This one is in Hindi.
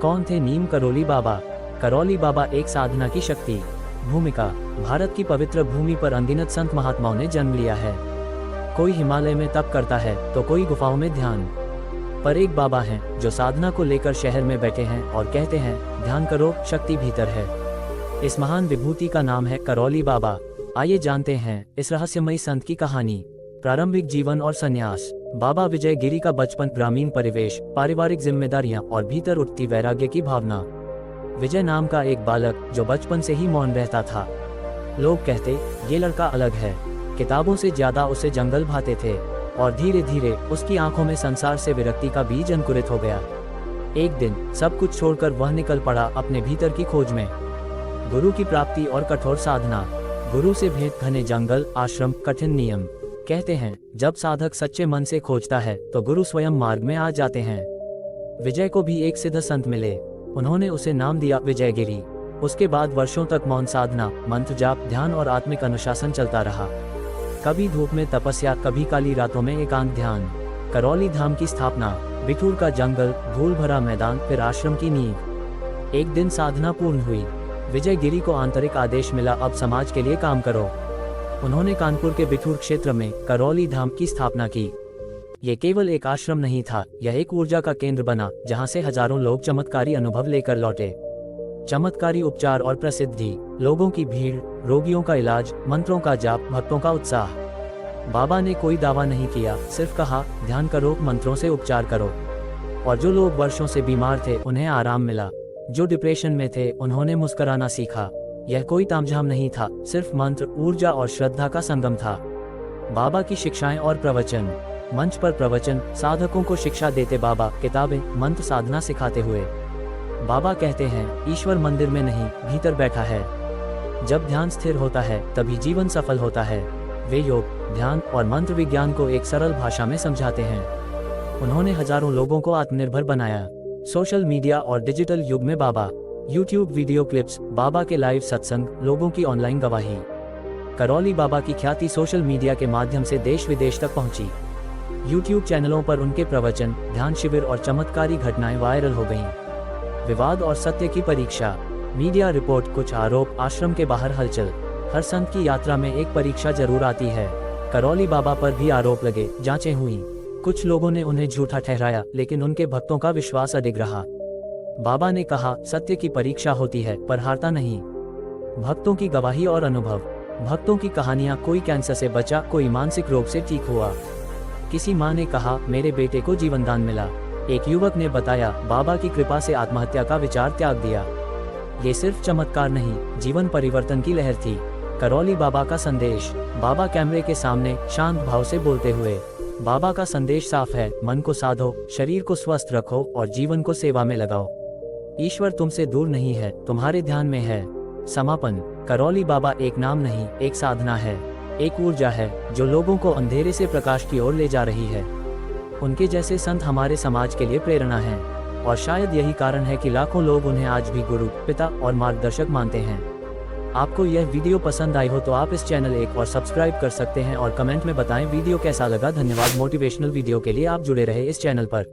कौन थे नीम करौली बाबा? करौली बाबा एक साधना की शक्ति। भूमिका: भारत की पवित्र भूमि पर अनगिनत संत महात्माओं ने जन्म लिया है। कोई हिमालय में तप करता है तो कोई गुफाओं में ध्यान। पर एक बाबा हैं जो साधना को लेकर शहर में बैठे हैं और कहते हैं, ध्यान करो, शक्ति भीतर है। इस महान विभूति का नाम है करौली बाबा। आइए जानते हैं इस रहस्यमयी संत की कहानी। प्रारंभिक जीवन और संन्यास। बाबा विजय गिरी का बचपन, ग्रामीण परिवेश, पारिवारिक जिम्मेदारियां और भीतर उठती वैराग्य की भावना। विजय नाम का एक बालक जो बचपन से ही मौन रहता था। लोग कहते, ये लड़का अलग है। किताबों से ज्यादा उसे जंगल भाते थे और धीरे धीरे उसकी आंखों में संसार से विरक्ति का बीज अंकुरित हो गया। एक दिन सब कुछ छोड़कर वह निकल पड़ा अपने भीतर की खोज में। गुरु की प्राप्ति और कठोर साधना। गुरु से भेंट, घने जंगल, आश्रम, कठिन नियम। कहते हैं, जब साधक सच्चे मन से खोजता है तो गुरु स्वयं मार्ग में आ जाते हैं। विजय को भी एक सिद्ध संत मिले। उन्होंने उसे नाम दिया विजयगिरी। उसके बाद वर्षों तक मौन साधना, मंत्र जाप, ध्यान और आत्मिक अनुशासन चलता रहा। कभी धूप में तपस्या, कभी काली रातों में एकांत ध्यान। करौली धाम की स्थापना। बिठूर का जंगल, धूल भरा मैदान, फिर आश्रम की नींव। एक दिन साधना पूर्ण हुई। विजयगिरी को आंतरिक आदेश मिला, अब समाज के लिए काम करो। उन्होंने कानपुर के बिठूर क्षेत्र में करौली धाम की स्थापना की। ये केवल एक आश्रम नहीं था, यह एक ऊर्जा का केंद्र बना जहां से हजारों लोग चमत्कारी अनुभव लेकर लौटे। चमत्कारी उपचार और प्रसिद्धि, लोगों की भीड़, रोगियों का इलाज, मंत्रों का जाप, भक्तों का उत्साह। बाबा ने कोई दावा नहीं किया, सिर्फ कहा, ध्यान करो, मंत्रों से उपचार करो। और जो लोग वर्षों से बीमार थे उन्हें आराम मिला। जो डिप्रेशन में थे उन्होंने मुस्कुराना सीखा। यह कोई तामझाम नहीं था, सिर्फ मंत्र, ऊर्जा और श्रद्धा का संगम था। बाबा की शिक्षाएं और प्रवचन। मंच पर प्रवचन, साधकों को शिक्षा देते बाबा, किताबें, मंत्र, साधना सिखाते हुए। बाबा कहते हैं, ईश्वर मंदिर में नहीं, भीतर बैठा है। जब ध्यान स्थिर होता है तभी जीवन सफल होता है। वे योग, ध्यान और मंत्र विज्ञान को एक सरल भाषा में समझाते हैं। उन्होंने हजारों लोगों को आत्मनिर्भर बनाया। सोशल मीडिया और डिजिटल युग में बाबा। यूट्यूब वीडियो क्लिप्स, बाबा के लाइव सत्संग, लोगों की ऑनलाइन गवाही। करौली बाबा की ख्याति सोशल मीडिया के माध्यम से देश विदेश तक पहुंची। यूट्यूब चैनलों पर उनके प्रवचन, ध्यान शिविर और चमत्कारी घटनाएं वायरल हो गईं। विवाद और सत्य की परीक्षा। मीडिया रिपोर्ट, कुछ आरोप, आश्रम के बाहर हलचल। हर संत की यात्रा में एक परीक्षा जरूर आती है। करौली बाबा पर भी आरोप लगे, जांचें हुई। कुछ लोगों ने उन्हें झूठा ठहराया, लेकिन उनके भक्तों का विश्वास अडिग रहा। बाबा ने कहा, सत्य की परीक्षा होती है पर हारता नहीं। भक्तों की गवाही और अनुभव। भक्तों की कहानियां, कोई कैंसर से बचा, कोई मानसिक रोग से ठीक हुआ। किसी माँ ने कहा, मेरे बेटे को जीवन दान मिला। एक युवक ने बताया, बाबा की कृपा से आत्महत्या का विचार त्याग दिया। ये सिर्फ चमत्कार नहीं, जीवन परिवर्तन की लहर थी। करौली बाबा का संदेश। बाबा कैमरे के सामने शांत भाव से बोलते हुए। बाबा का संदेश साफ है, मन को साधो, शरीर को स्वस्थ रखो और जीवन को सेवा में लगाओ। ईश्वर तुमसे दूर नहीं है, तुम्हारे ध्यान में है। समापन। करौली बाबा एक नाम नहीं, एक साधना है। एक ऊर्जा है जो लोगों को अंधेरे से प्रकाश की ओर ले जा रही है। उनके जैसे संत हमारे समाज के लिए प्रेरणा हैं। और शायद यही कारण है कि लाखों लोग उन्हें आज भी गुरु, पिता और मार्गदर्शक मानते हैं। आपको यह वीडियो पसंद आई हो तो आप इस चैनल एक और सब्सक्राइब कर सकते हैं और कमेंट में बताएं वीडियो कैसा लगा। धन्यवाद। मोटिवेशनल वीडियो के लिए आप जुड़े रहे इस चैनल पर।